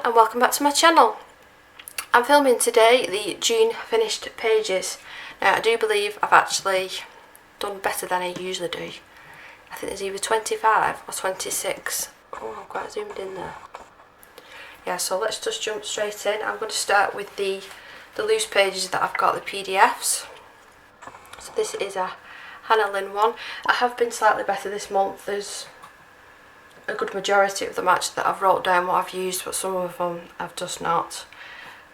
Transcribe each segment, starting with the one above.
and welcome back to my channel. I'm filming today the June finished pages. Now I do believe I've actually done better than I usually do. I think there's either 25 or 26. Oh, I'm quite zoomed in there. Yeah, so let's just jump straight in. I'm going to start with the loose pages that I've got, the PDFs. So this is a Hannah Lynn one. I have been slightly better this month. There's a good majority of them actually that I've wrote down what I've used, but some of them I've just not.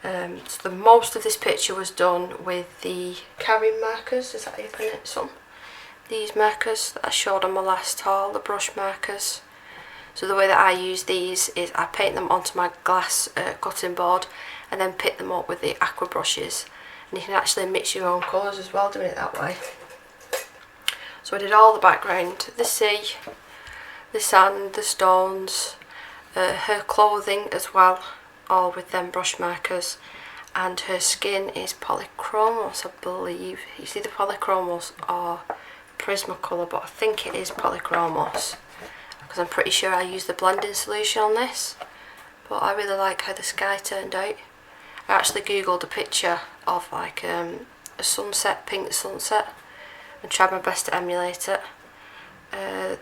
So the most of this picture was done with the carrying markers, is that how you pronounce them? These markers that I showed on my last haul, the brush markers. So the way that I use these is I paint them onto my glass cutting board and then pick them up with the aqua brushes, and you can actually mix your own colours as well doing it that way. So I did all the background, the sea, the sand, the stones, her clothing as well, all with them brush markers, and her skin is polychromos, I believe. You see the polychromos are Prismacolor, but I think it is polychromos because I'm pretty sure I used the blending solution on this. But I really like how the sky turned out. I actually googled a picture of like a sunset, pink sunset, and tried my best to emulate it.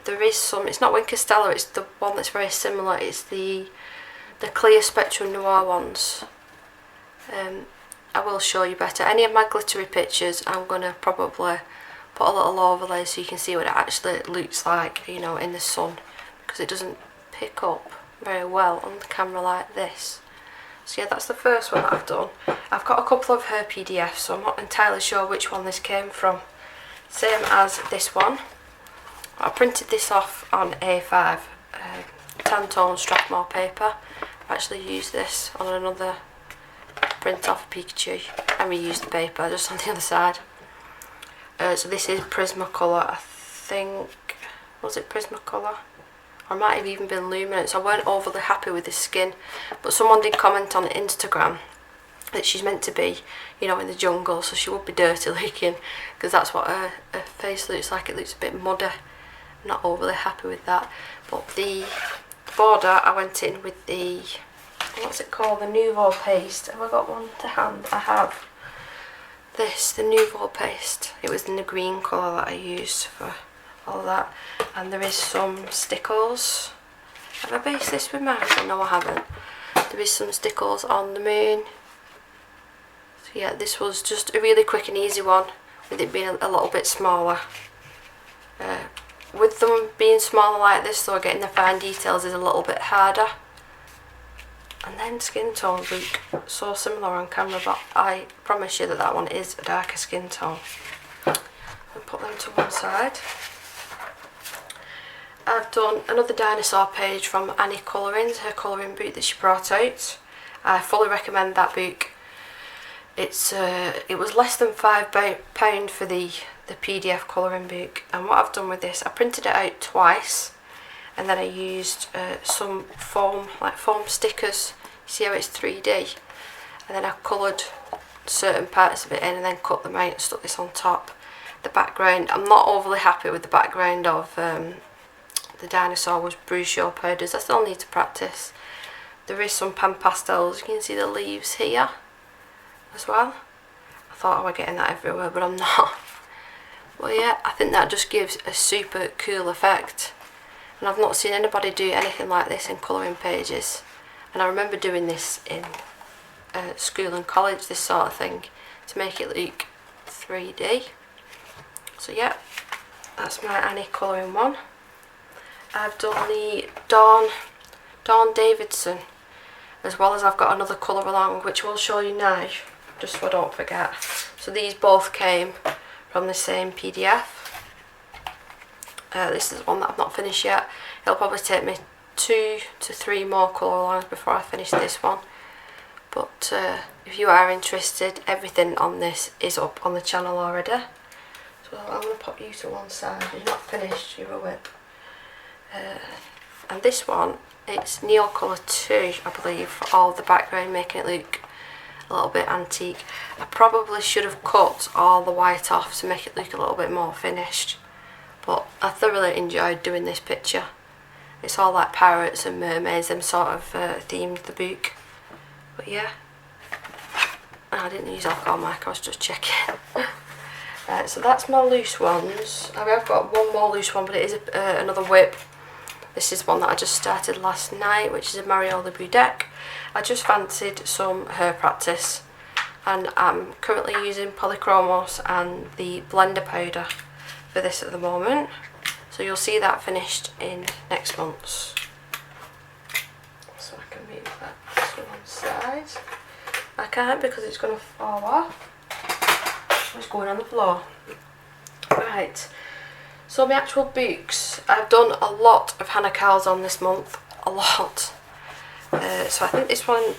There is some, it's not Wink Stella, it's the one that's very similar, it's the clear Spectrum Noir ones. I will show you better. Any of my glittery pictures I'm going to probably put a little overlay so you can see what it actually looks like, you know, in the sun, because it doesn't pick up very well on the camera like this. So yeah, that's the first one that I've done. I've got a couple of her PDFs, so I'm not entirely sure which one this came from. Same as this one. I printed this off on A5 tan tone Strathmore paper. I've actually used this on another print off Pikachu and reused the paper just on the other side. So this is Prismacolor, I think. Was it Prismacolor? Or it might have even been Luminance. I weren't overly happy with the skin, but someone did comment on Instagram that she's meant to be, you know, in the jungle, so she would be dirty looking, because that's what her face looks like. It looks a bit muddy. Not overly happy with that. But the border, I went in with the, what's it called, the Nouveau paste. Have I got one to hand? I have. This, the Nouveau paste. It was in the green colour that I used for all that. And there is some stickles. Have I based this with marker? No, I haven't. There is some stickles on the moon. So yeah, this was just a really quick and easy one, with it being a little bit smaller. With them being smaller like this, though, getting the fine details is a little bit harder. And then skin tones look so similar on camera, but I promise you that that one is a darker skin tone. I'll put them to one side. I've done another dinosaur page from Annie Colourings, her colouring book that she brought out. I fully recommend that book. It was less than £5 for the PDF colouring book, and what I've done with this, I printed it out twice, and then I used some foam stickers. See how it's 3D, and then I coloured certain parts of it in and then cut them out and stuck this on top. The background, I'm not overly happy with the background of the dinosaur was Bruchot powders. I still need to practice. There is some pan pastels, you can see the leaves here as well. I thought I was getting that everywhere, but I'm not. Well, yeah, I think that just gives a super cool effect, and I've not seen anybody do anything like this in colouring pages. And I remember doing this in school and college, this sort of thing, to make it look 3D. So yeah, that's my Annie colouring one. I've done the Dawn Davidson, as well as I've got another colour along, which we'll show you now, just so I don't forget. So these both came from the same PDF. This is one that I've not finished yet. It'll probably take me 2 to 3 more colour alongs before I finish this one. But if you are interested, everything on this is up on the channel already. So I'm going to pop you to one side. You're not finished, you're a whip. And this one, it's Neo Colour 2, I believe, for all the background, making it look a little bit antique. I probably should have cut all the white off to make it look a little bit more finished, but I thoroughly enjoyed doing this picture. It's all like pirates and mermaids, them sort of themed the book. But yeah, I didn't use alcohol marker, I was just checking. Right, so that's my loose ones. I have got one more loose one, but it is another whip. This is one that I just started last night, which is a Mariola Blue deck. I just fancied some hair practice, and I'm currently using Polychromos and the blender powder for this at the moment. So you'll see that finished in next month's. So I can move that to one side. I can't because it's going to fall off. It's going on the floor. Right, so my actual books, I've done a lot of Hannah Cowles on this month, a lot. So I think this one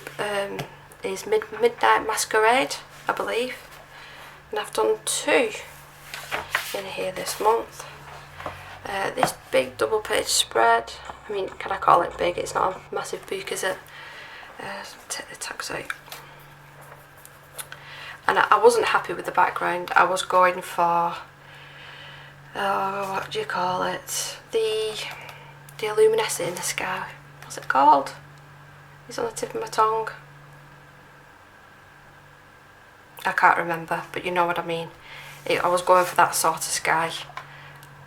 is Midnight Masquerade, I believe, and I've done 2 in here this month. This big double page spread, I mean, can I call it big? It's not a massive book, is it? Take the tags out. And I wasn't happy with the background. I was going for, what do you call it? The luminescent in the sky. What's it called? It's on the tip of my tongue. I can't remember, but you know what I mean. I was going for that sort of sky,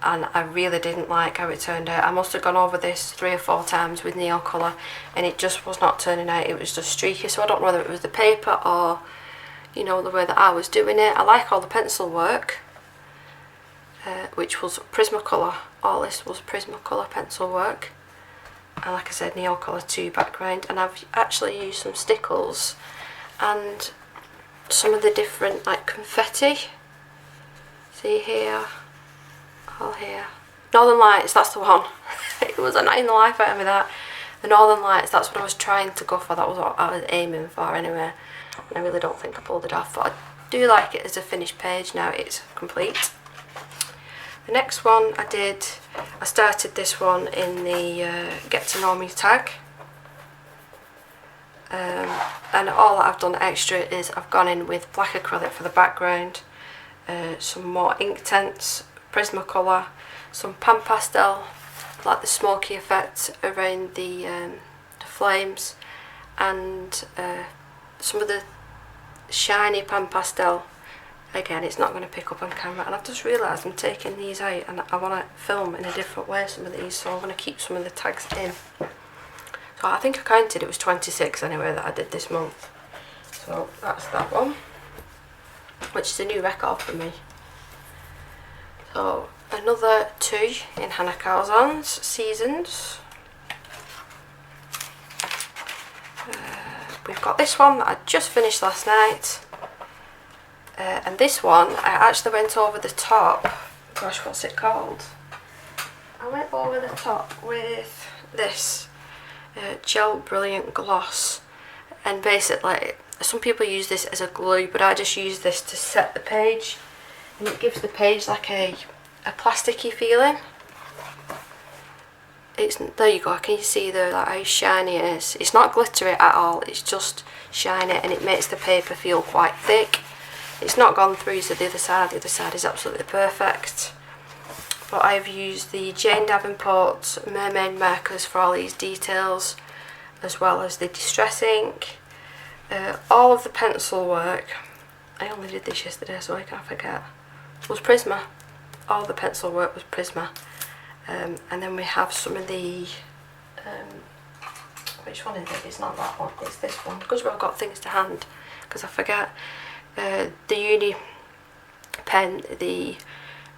and I really didn't like how it turned out. I must have gone over this 3 or 4 times with neon colour, and it just was not turning out. It was just streaky, so I don't know whether it was the paper or, you know, the way that I was doing it. I like all the pencil work, which was Prismacolor. All this was Prismacolor pencil work, and like I said, neon colour 2 background. And I've actually used some stickles and some of the different, like, confetti. See here, all here. Northern Lights, that's the one. It was annoying the life out of me, that. The Northern Lights, that's what I was trying to go for. That was what I was aiming for anyway. And I really don't think I pulled it off, but I do like it as a finished page now it's complete. The next one I started this one in the Get to Know Me tag. And all that I've done extra is I've gone in with black acrylic for the background, some more Inktense, Prismacolor, some pan pastel, like the smoky effect around the flames, and some of the shiny pan pastel. Again, it's not going to pick up on camera, and I've just realised I'm taking these out and I want to film in a different way some of these, so I'm going to keep some of the tags in. So I think I counted it was 26 anyway that I did this month. So that's that one, which is a new record for me. So another 2 in Hannah Cowles' Seasons. We've got this one that I just finished last night. And this one, I actually went over the top. Gosh, what's it called? I went over the top with this Gel Brilliant Gloss. And basically, some people use this as a glue, but I just use this to set the page. And it gives the page like a plasticky feeling. There you go, can you see there, like how shiny it is? It's not glittery at all, it's just shiny, and it makes the paper feel quite thick. It's not gone through to the other side is absolutely perfect. But I've used the Jane Davenport Mermaid markers for all these details, as well as the Distress ink. All of the pencil work, I only did this yesterday so I can't forget, was Prisma. All the pencil work was Prisma. And then we have some of the, which one is it? It's not that one, it's this one, because we've got things to hand, because I forget. The Uni pen, the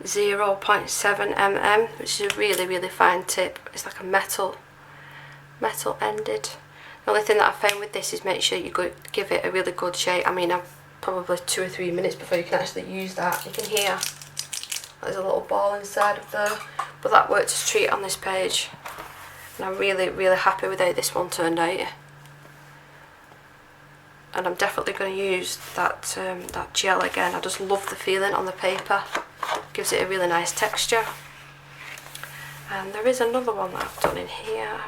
0.7 mm, which is a really, really fine tip. It's like a metal ended. The only thing that I found with this is make sure you give it a really good shake. I mean, I'm probably 2 or 3 minutes before you can actually use that. You can hear there's a little ball inside of there, but that worked as a treat on this page, and I'm really, really happy with how this one turned out. And I'm definitely going to use that that gel again. I just love the feeling on the paper. Gives it a really nice texture. And there is another one that I've done in here.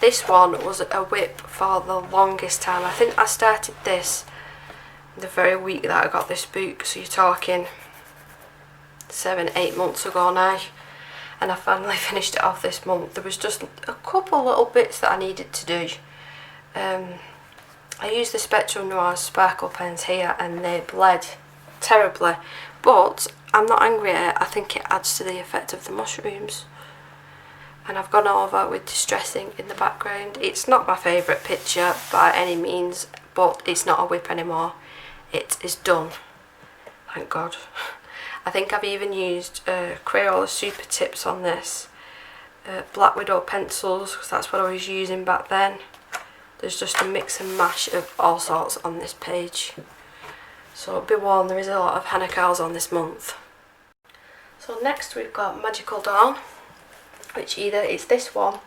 This one was a whip for the longest time. I think I started this the very week that I got this book, so you're talking 7-8 months ago now, and I finally finished it off this month. There was just a couple little bits that I needed to do, I used the Spectrum Noir sparkle pens here and they bled terribly, but I'm not angry at it. I think it adds to the effect of the mushrooms. And I've gone over with Distressing in the background. It's not my favourite picture by any means, but it's not a whip anymore. It is done, thank God. I think I've even used Crayola Super Tips on this. Black Widow pencils, because that's what I was using back then. There's just a mix and mash of all sorts on this page. So be warned, there is a lot of Honeycombs on this month. So next we've got Magical Dawn, which either is this one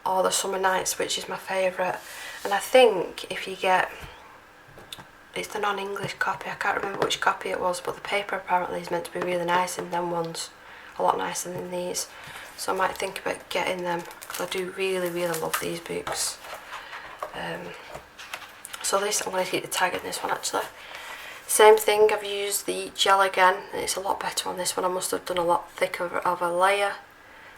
or the Summer Nights, which is my favourite. And I think if you get, it's the non-English copy, I can't remember which copy it was, but the paper apparently is meant to be really nice in them ones, a lot nicer than these. So I might think about getting them, because I do really, really love these books. So this, I'm going to keep the tag in this one actually. Same thing, I've used the gel again, and it's a lot better on this one. I must have done a lot thicker of a layer.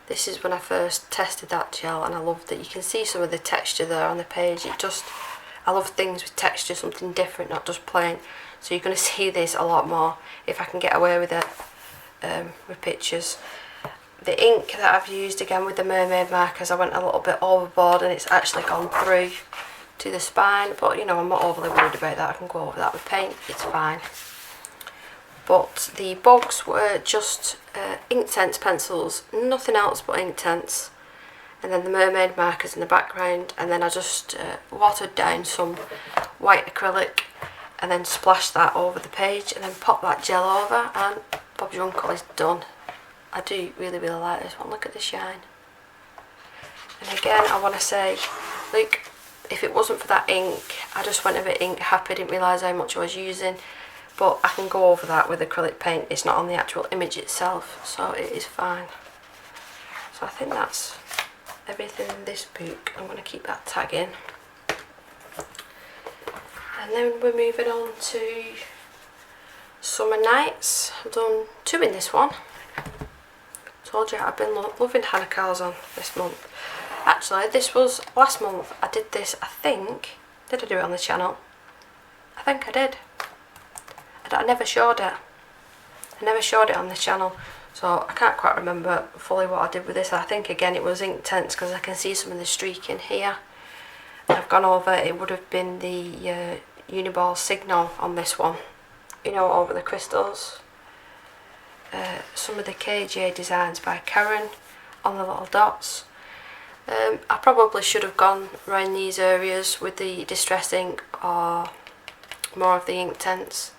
This is when I first tested that gel, and I love that you can see some of the texture there on the page. I love things with texture, something different, not just plain. So you're going to see this a lot more if I can get away with it with pictures. The ink that I've used again with the Mermaid markers, I went a little bit overboard and it's actually gone through to the spine, but you know, I'm not overly worried about that. I can go over that with paint, it's fine. But the bugs were just Inktense pencils, nothing else but Inktense. And then the Mermaid markers in the background, and then I just watered down some white acrylic and then splashed that over the page and then popped that gel over, and Bob's Your Uncle is done. I do really, really like this one. Look at the shine. And again, I want to say, look, if it wasn't for that ink, I just went a bit ink happy, didn't realise how much I was using. But I can go over that with acrylic paint. It's not on the actual image itself, so it is fine. So I think that's everything in this book. I'm going to keep that tag in. And then we're moving on to Summer Nights. I've done 2 in this one. Told you I've been loving Honeycombs on this month. Actually, this was last month. I did this, I think. Did I do it on the channel? I think I did. I never showed it. I never showed it on the channel. So I can't quite remember fully what I did with this. I think again it was Inktense, because I can see some of the streaking here. I've gone over, it would have been the Uniball Signal on this one. You know, over the crystals. Some of the KJ designs by Karen on the little dots. I probably should have gone around these areas with the Distress ink or more of the Inktense,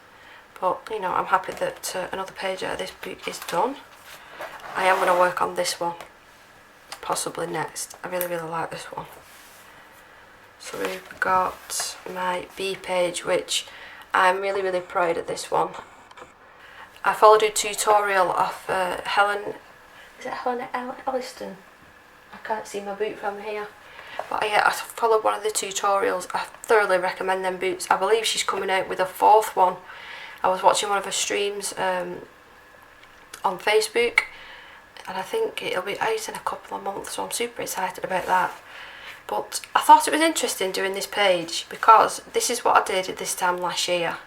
but you know, I'm happy that another page out of this book is done. I am going to work on this one possibly next. I really, really like this one. So we've got my B page, which I'm really, really proud of this one. I followed a tutorial of Helen, is it Helen Elliston? I can't see my boot from here. But yeah, I followed one of the tutorials. I thoroughly recommend them boots. I believe she's coming out with a 4th one. I was watching one of her streams on Facebook, and I think it'll be out in a couple of months, so I'm super excited about that. But I thought it was interesting doing this page, because this is what I did at this time last year.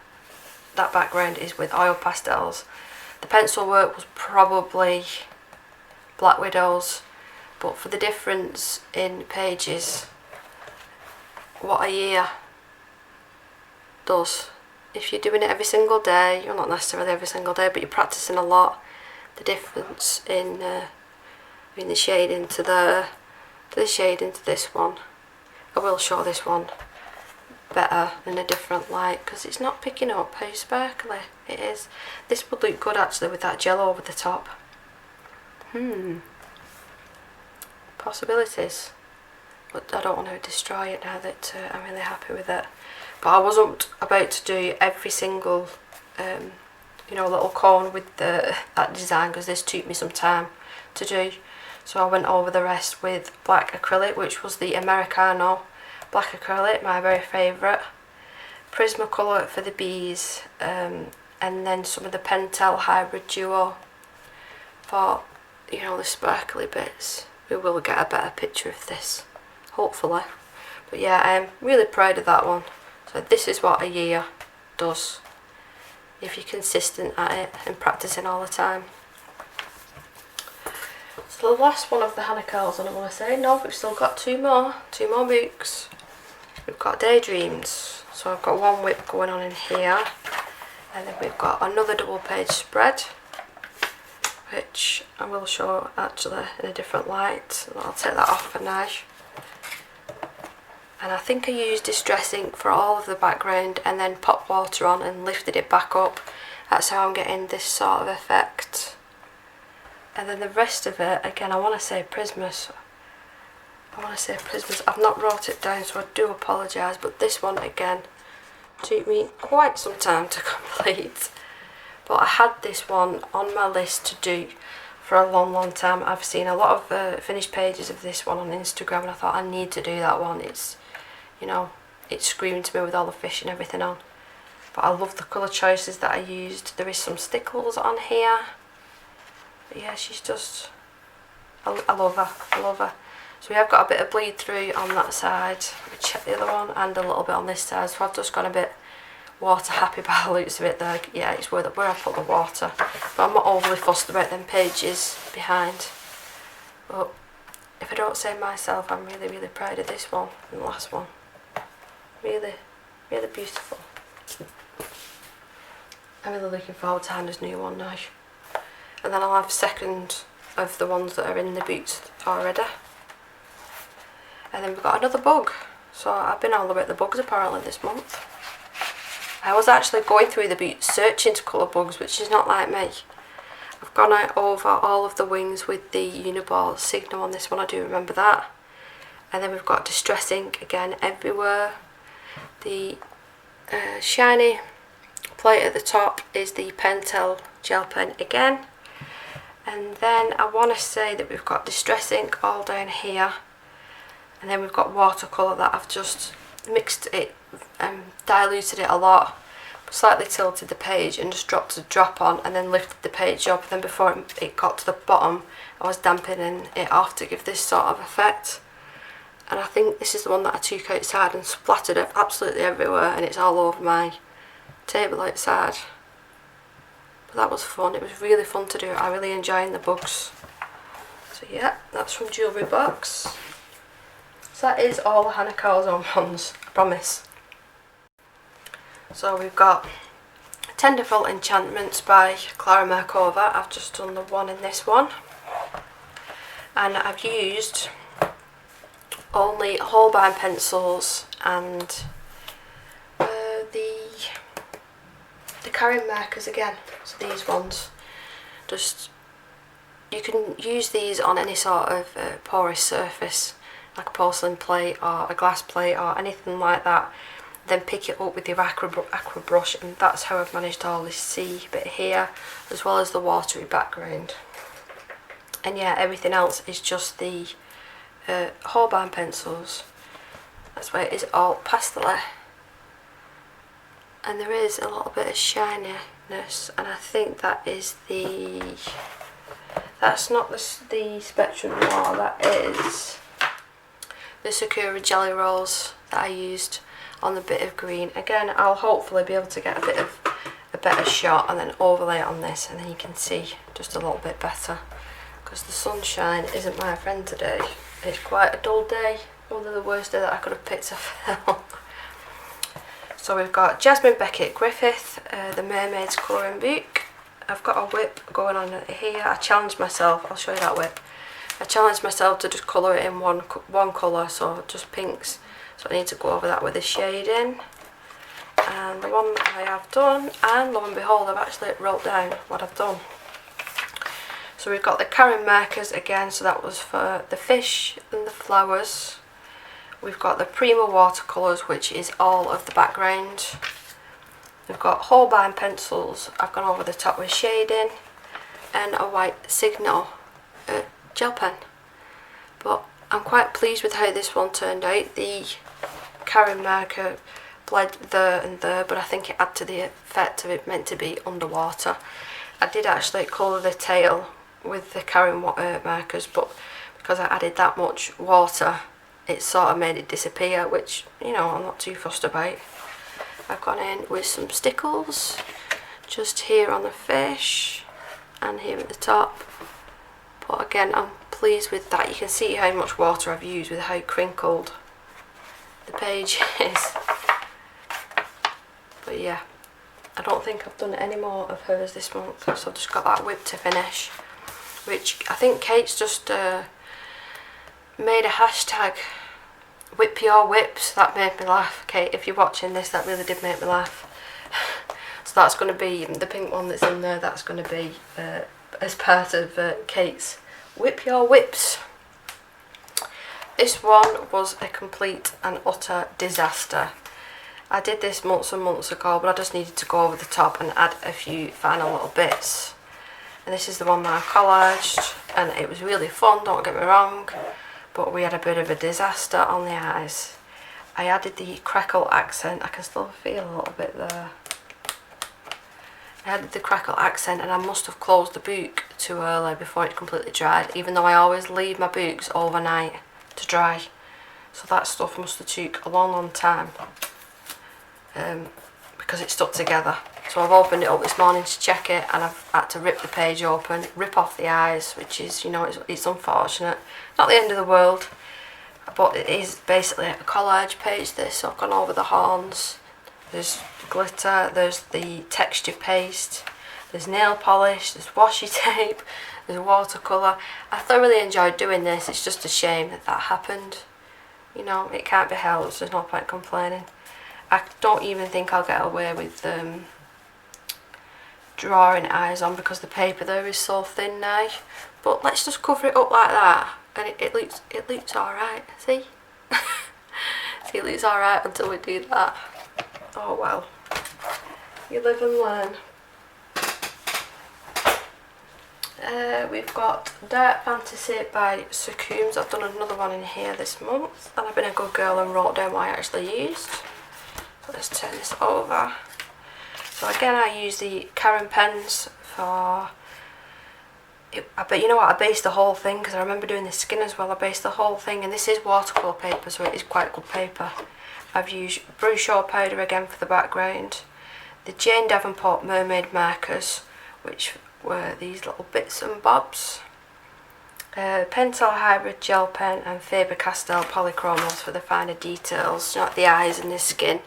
That background is with oil pastels. The pencil work was probably Black Widows, but for the difference in pages, what a year does. If you're doing it every single day, you're not necessarily every single day, but you're practicing a lot, the difference in the shading to the shading to this one. I will show this one better in a different light, because it's not picking up how sparkly it is. This would look good actually with that gel over the top. Possibilities, but I don't want to destroy it now that I'm really happy with it. But I wasn't about to do every single you know, little cone with that design, because this took me some time to do. So I went over the rest with black acrylic, which was the Americano black acrylic, my very favourite. Prismacolor for the bees, and then some of the Pentel Hybrid Duo for, you know, the sparkly bits. We will get a better picture of this, hopefully. But yeah, I'm really proud of that one. So So this is what a year does if you're consistent at it and practicing all the time. So the last one of the Honeycombs, and I want to say, no, we've still got two more books. We've got Daydreams, so I've got one whip going on in here, and then we've got another double page spread, which I will show actually in a different light. I'll take that off for now. And I think I used Distress ink for all of the background and then popped water on and lifted it back up. That's how I'm getting this sort of effect. And then the rest of it, again, I want to say Prismas. I've not wrote it down, so I do apologise, but this one again took me quite some time to complete. But I had this one on my list to do for a long time. I've seen a lot of finished pages of this one on Instagram, and I thought I need to do that one. It's, you know, it's screaming to me with all the fish and everything on. But I love the colour choices that I used. There is some stickles on here. But yeah, she's just, I love her. So we have got a bit of bleed through on that side. We check the other one, and a little bit on this side. So I've just gone a bit water happy by the looks of it there. Yeah, it's where I put the water. But I'm not overly fussed about them pages behind. But if I don't say myself, I'm really proud of this one and the last one. Really beautiful. I'm really looking forward to Hannah's new one now. And then I'll have second of the ones that are in the boots already. And then we've got another bug. So I've been all about the bugs apparently this month. I was actually going through the boots searching to colour bugs, which is not like me. I've gone out over all of the wings with the Uniball signal on this one, I do remember that. And then we've got Distress ink again everywhere. The shiny plate at the top is the Pentel gel pen again. And then I want to say that we've got Distress ink all down here. And then we've got watercolour that I've just mixed it, diluted it a lot, slightly tilted the page and just dropped a drop on and then lifted the page up. And then before it got to the bottom, I was dampening it off to give this sort of effect. And I think this is the one that I took outside and splattered it absolutely everywhere, and it's all over my table outside. But that was fun. It was really fun to do. I really enjoyed the bugs. So yeah, that's from Jewellery Box. So that is all the Honeycombs on ones, I promise. So we've got Derful Enchantments by Clara Markova. I've just done the one in this one. And I've used only Holbein pencils and the carrying markers again. So these ones, just, you can use these on any sort of porous surface, like a porcelain plate or a glass plate or anything like that. Then pick it up with your aqua brush, and that's how I've managed all this sea bit here, as well as the watery background. And yeah, everything else is just the Holbein pencils. That's why it is all pastel. And there is a little bit of shininess, and I think that is that's not the Spectrum Noir, that is the Sakura Jelly Rolls that I used on the bit of green. Again, I'll hopefully be able to get a better shot and then overlay it on this, and then you can see just a little bit better, because the sunshine isn't my friend today. It's quite a dull day, probably the worst day that I could have picked to film. So we've got Jasmine Beckett Griffith, the Mermaid's colouring book. I've got a whip going on here. I challenged myself, I'll show you that whip. I challenged myself to just colour it in one colour, so just pinks. So I need to go over that with the shading. And the one that I have done, and lo and behold, I've actually wrote down what I've done. So we've got the Karen markers again, so that was for the fish and the flowers. We've got the Prima watercolours, which is all of the background. We've got Holbein pencils, I've gone over the top with shading, and a white Signal gel pen. But I'm quite pleased with how this one turned out. The Karen marker bled there and there, but I think it added to the effect of it meant to be underwater. I did actually colour the tail with the Karen markers, but because I added that much water, it sort of made it disappear, which, you know, I'm not too fussed about. I've gone in with some stickles, just here on the fish and here at the top. But again, I'm pleased with that. You can see how much water I've used with how crinkled the page is. But yeah, I don't think I've done any more of hers this month, so I've just got that whip to finish, which I think Kate's just made a hashtag, whip your whips. That made me laugh. Kate, if you're watching this, that really did make me laugh. So that's going to be the pink one that's in there, that's going to be as part of Kate's whip your whips. This one was a complete and utter disaster. I did this months and months ago, but I just needed to go over the top and add a few final little bits. And this is the one that I collaged, and it was really fun, don't get me wrong, but we had a bit of a disaster on the eyes. I added the crackle accent, I can still feel a little bit there. I added the crackle accent, and I must have closed the book too early before it completely dried, even though I always leave my books overnight to dry. So that stuff must have took a long time, because it stuck together. So I've opened it up this morning to check it, and I've had to rip the page open, rip off the eyes, which is, you know, it's unfortunate. Not the end of the world, but it is basically a collage page this, so I've gone over the horns. There's glitter, there's the texture paste, there's nail polish, there's washi tape, there's watercolour. I thoroughly enjoyed doing this. It's just a shame that that happened. You know, it can't be helped, so there's no point complaining. I don't even think I'll get away with drawing eyes on, because the paper there is so thin now. But let's just cover it up like that, and it looks alright, see? See, it looks alright until we do that. Oh well, you live and learn. We've got Dark Fantasy by Succumbs. I've done another one in here this month, and I've been a good girl and wrote down what I actually used. So let's turn this over. So again, I use the Karen pens for it, but you know what, I based the whole thing, because I remember doing the skin as well. I based the whole thing, and this is watercolour paper, so it is quite good paper. I've used Bruchot powder again for the background, the Jane Davenport Mermaid markers, which were these little bits and bobs, Pentel Hybrid gel pen, and Faber-Castell polychromos for the finer details, like the eyes and the skin.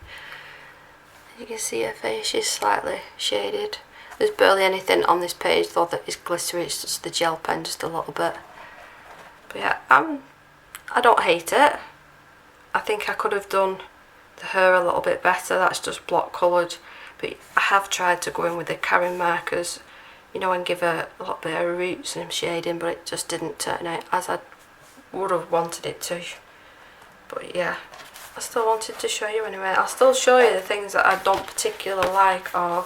You can see her face is slightly shaded. There's barely anything on this page though that is glittery, it's just the gel pen just a little bit. But yeah, I don't hate it. I think I could have done the hair a little bit better, that's just block coloured. But I have tried to go in with the Karen markers, you know, and give her a little bit of roots and shading, but it just didn't turn out as I would have wanted it to. But yeah, I still wanted to show you anyway. I'll still show you the things that I don't particularly like. Or,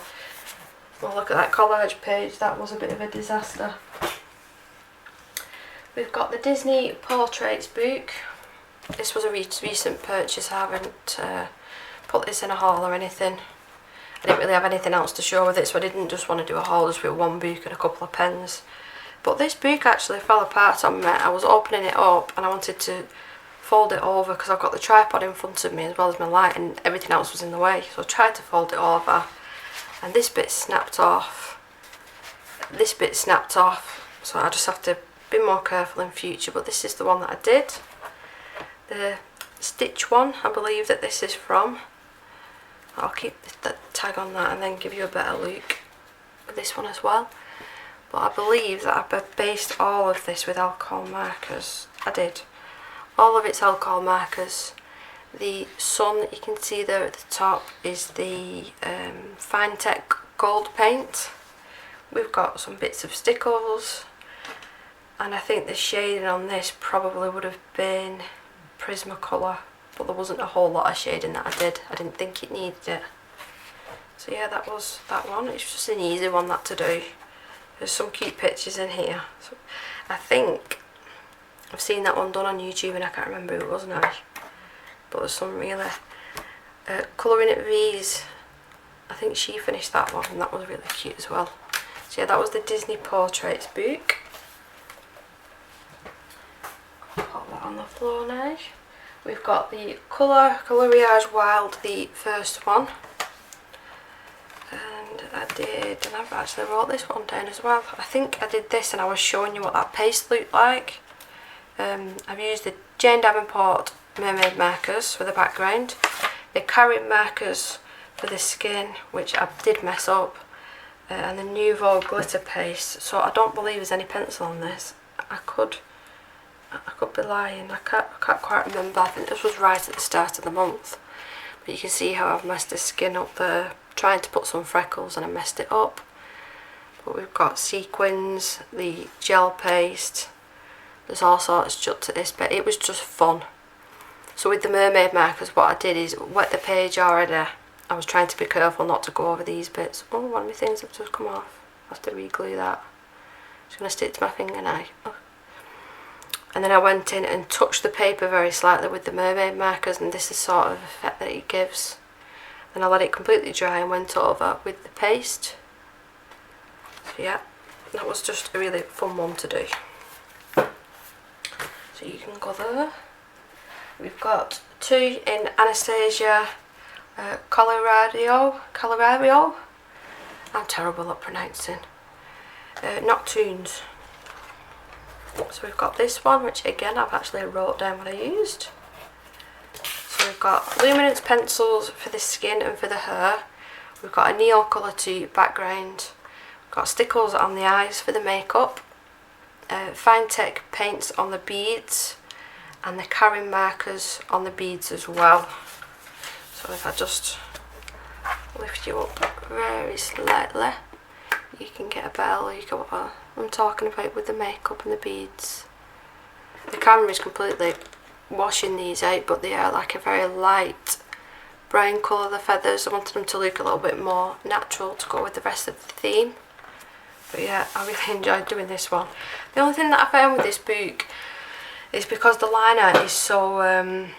well, look at that collage page, that was a bit of a disaster. We've got the Disney Portraits book. This was a recent purchase. I haven't put this in a haul or anything. I didn't really have anything else to show with it, so I didn't just want to do a haul just with one book and a couple of pens. But this book actually fell apart on me. I was opening it up and I wanted to fold it over, because I've got the tripod in front of me as well as my light, and everything else was in the way. So I tried to fold it over, and this bit snapped off. This bit snapped off, so I just have to be more careful in future. But this is the one that I did. The Stitch one, I believe that this is from. I'll keep the tag on that and then give you a better look with this one as well. But I believe that I based all of this with alcohol markers. I did. All of it's alcohol markers. The sun that you can see there at the top is the Fine Tech Gold paint. We've got some bits of stickles, and I think the shading on this probably would have been Prismacolor, but there wasn't a whole lot of shading that I did. I didn't think it needed it. So yeah, that was that one. It's just an easy one that to do. There's some cute pictures in here. So I think I've seen that one done on YouTube, and I can't remember who it was now. But there's some really Colouring at V's. I think she finished that one, and that was really cute as well. So yeah, that was the Disney Portraits book. Put that on the floor now. We've got the Coloriage Wild, the first one. And I've actually wrote this one down as well. I think I did this and I was showing you what that paste looked like. I've used the Jane Davenport Mermaid markers for the background, the Karin markers for the skin, which I did mess up, and the Nouveau glitter paste. So I don't believe there's any pencil on this. I could be lying. I can't quite remember. I think this was right at the start of the month. But you can see how I've messed the skin up there, trying to put some freckles, and I messed it up. But we've got sequins, the gel paste, there's all sorts stuck to this, but it was just fun. So with the mermaid markers, what I did is wet the page already. I was trying to be careful not to go over these bits. Oh, one of my things have just come off. I have to re-glue that. It's going to stick to my finger now. Oh. And then I went in and touched the paper very slightly with the mermaid markers, and this is sort of effect that it gives. Then I let it completely dry and went over with the paste. So yeah, that was just a really fun one to do. So you can go there. We've got two in Anastasia Colorado. I'm terrible at pronouncing. Noctunes. So we've got this one, which again I've actually wrote down what I used. So we've got luminance pencils for the skin and for the hair. We've got a neon colour to background. We've got stickles on the eyes for the makeup. Fine Tech paints on the beads, and the Karin markers on the beads as well. So if I just lift you up very slightly, you can get a better look at what I'm talking about with the makeup and the beads. The camera is completely washing these out, but they are like a very light brown colour, the feathers. I wanted them to look a little bit more natural to go with the rest of the theme. But yeah, I really enjoyed doing this one. The only thing that I found with this book is because the liner is so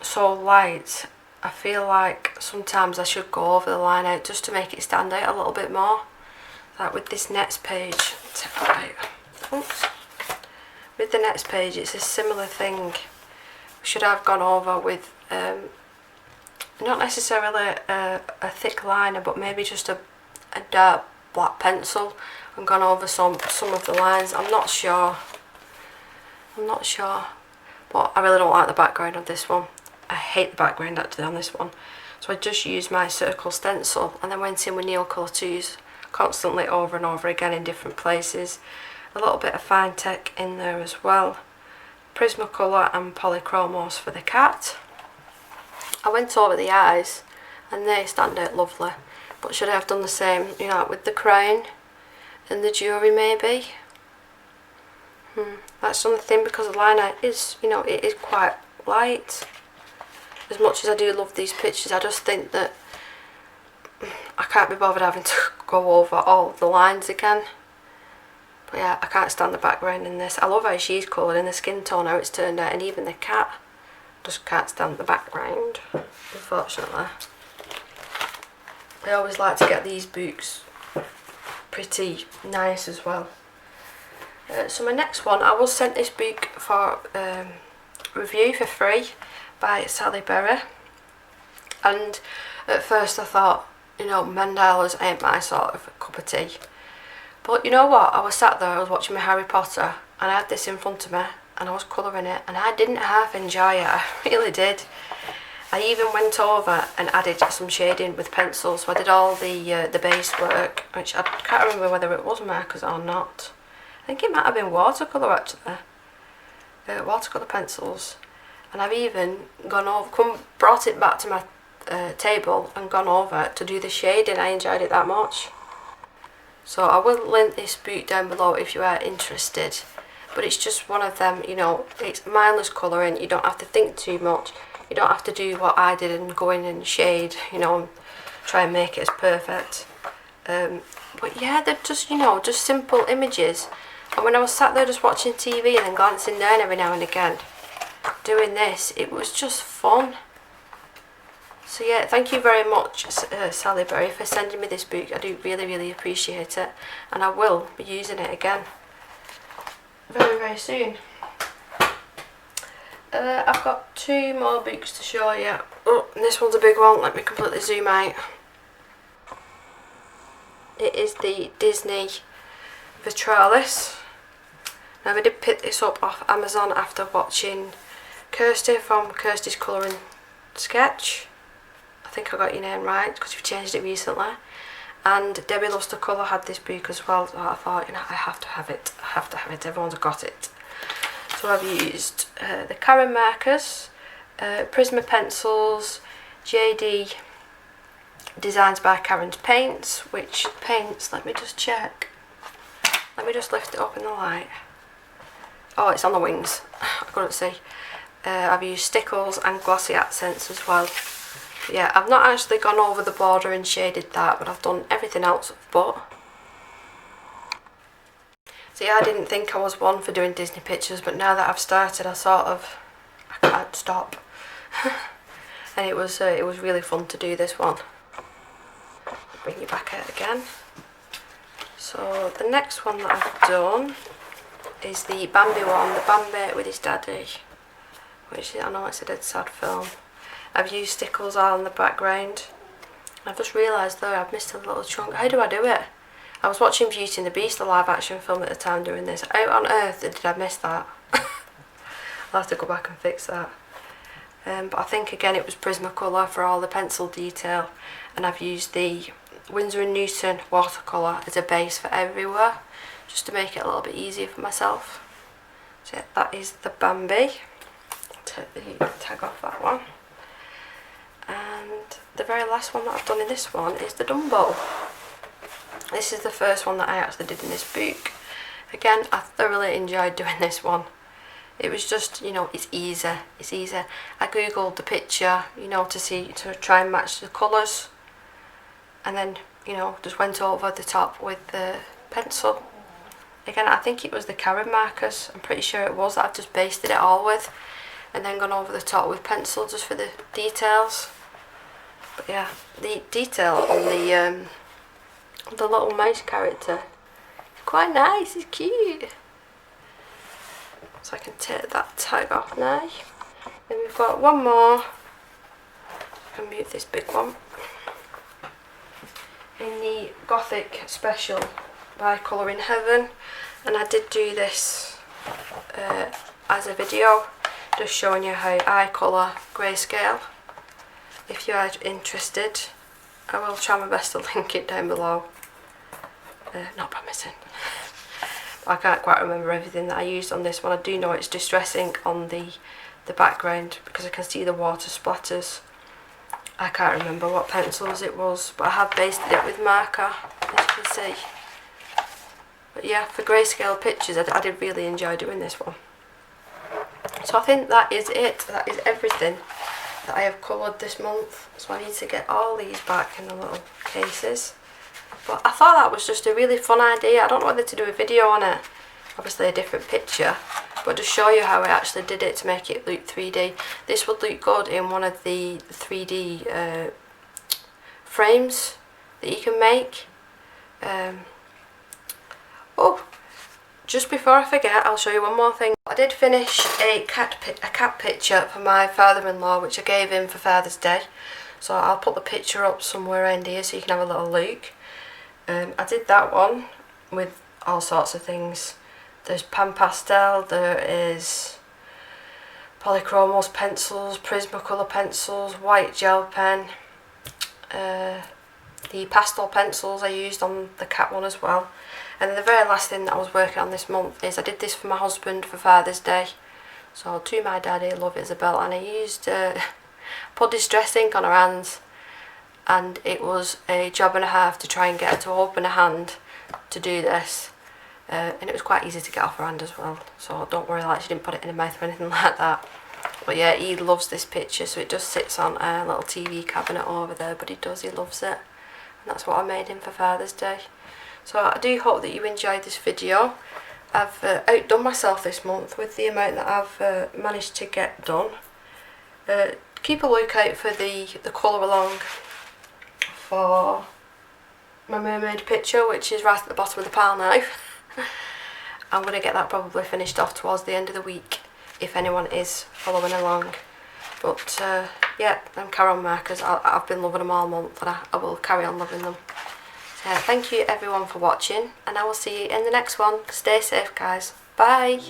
so light, I feel like sometimes I should go over the line out just to make it stand out a little bit more. Like with this next page, oops. With the next page, it's a similar thing. We should have gone over with not necessarily a thick liner, but maybe just a dark black pencil and gone over some of the lines. I'm not sure, but I really don't like the background on this one. I hate the background actually on this one. So I just used my circle stencil and then went in with Neocolor 2s constantly over and over again in different places. A little bit of Fine Tech in there as well. Prismacolor and Polychromos for the cat. I went over the eyes and they stand out lovely. But should I have done the same, you know, with the crown and the jewellery maybe? That's something, because the liner is, you know, it is quite light. As much as I do love these pictures, I just think that I can't be bothered having to go over all the lines again. But yeah, I can't stand the background in this. I love how she's coloured in the skin tone, how it's turned out, and even the cat. Just can't stand the background, unfortunately. I always like to get these books pretty nice as well. So my next one, I was sent this book for review for free by Sally Berry, and at first I thought, you know, mandalas ain't my sort of cup of tea. But you know what, I was sat there, I was watching my Harry Potter, and I had this in front of me, and I was colouring it, and I didn't half enjoy it, I really did. I even went over and added some shading with pencils, so I did all the base work, which I can't remember whether it was markers or not. I think it might have been watercolour actually, watercolour pencils. And I've even gone over, brought it back to my table and gone over to do the shading. I enjoyed it that much. So I will link this book down below if you are interested. But it's just one of them, you know, it's mindless colouring, you don't have to think too much. You don't have to do what I did and go in and shade, you know, and try and make it as perfect. But yeah, they're just, you know, just simple images. And when I was sat there just watching TV and then glancing down every now and again, doing this, it was just fun. So yeah, thank you very much, Sally Berry, for sending me this book. I do really, really appreciate it. And I will be using it again very, very soon. I've got two more books to show you. Oh, and this one's a big one. Let me completely zoom out. It is the Disney Vitralis. Now I did pick this up off Amazon after watching Kirsty from Kirsty's Colouring Sketch. I think I got your name right because you've changed it recently. And Debbie Loves to Colour had this book as well, so I thought, you know, I have to have it. I have to have it. Everyone's got it. So I've used the Karen markers, Prisma pencils, JD Designs by Karen's Paints, which paints, let me just check. Let me just lift it up in the light. Oh, it's on the wings. I couldn't see. I've used stickles and glossy accents as well. But yeah, I've not actually gone over the border and shaded that, but I've done everything else but. See, I didn't think I was one for doing Disney pictures, but now that I've started, I can't stop. And it was really fun to do this one. Bring you back out again. So the next one that I've done is the Bambi one, the Bambi with his daddy, which I know it's a dead sad film. I've used stickles all in the background. I've just realised though I've missed a little chunk. How do I do it? I was watching Beauty and the Beast, the live action film at the time doing this. How on earth did I miss that? I'll have to go back and fix that. But I think again it was Prismacolor for all the pencil detail, and I've used the Winsor & Newton watercolour as a base for everywhere, just to make it a little bit easier for myself. So yeah, that is the Bambi. Take the tag off that one. And the very last one that I've done in this one is the Dumbo. This is the first one that I actually did in this book. Again, I thoroughly enjoyed doing this one. It was just, you know, it's easy. I googled the picture, you know, to try and match the colours, and then, you know, just went over the top with the pencil. Again, I think it was the Karen markers, I'm pretty sure it was, that I've just basted it all with, and then gone over the top with pencil just for the details. But yeah, the detail on the little mouse character is quite nice, it's cute. So I can take that tag off now. Then we've got one more. I can move this big one. In the Gothic Special by Colour in Heaven, and I did do this as a video, just showing you how I colour grayscale. If you are interested, I will try my best to link it down below. Not promising. I can't quite remember everything that I used on this one. I do know it's distressing on the background because I can see the water splatters. I can't remember what pencils it was, but I have basted it with marker, as you can see. But yeah, for grayscale pictures, I did really enjoy doing this one. So I think that is it. That is everything that I have coloured this month. So I need to get all these back in the little cases. But I thought that was just a really fun idea. I don't know whether to do a video on it, obviously a different picture, but to show you how I actually did it to make it look 3D. This would look good in one of the 3D frames that you can make. Oh, just before I forget, I'll show you one more thing. I did finish a cat picture for my father-in-law, which I gave him for Father's Day. So I'll put the picture up somewhere around here so you can have a little look. I did that one with all sorts of things. There's pan pastel, there is polychromos pencils, Prismacolor pencils, white gel pen, the pastel pencils I used on the cat one as well. And then the very last thing that I was working on this month is I did this for my husband for Father's Day. So to my daddy, love Isabel, and I used put distress ink on her hands, and it was a job and a half to try and get her to open her hand to do this. And it was quite easy to get off her hand as well, so don't worry, like she didn't put it in her mouth or anything like that. But yeah, he loves this picture, so it just sits on a little TV cabinet over there, but he loves it. And that's what I made him for Father's Day. So I do hope that you enjoyed this video. I've outdone myself this month with the amount that I've managed to get done. Keep a lookout for the colour along for my mermaid picture, which is right at the bottom of the pile now. I'm going to get that probably finished off towards the end of the week if anyone is following along. But yeah, them Caron markers, I've been loving them all month, and I will carry on loving them. Thank you everyone for watching, and I will see you in the next one. Stay safe guys. Bye.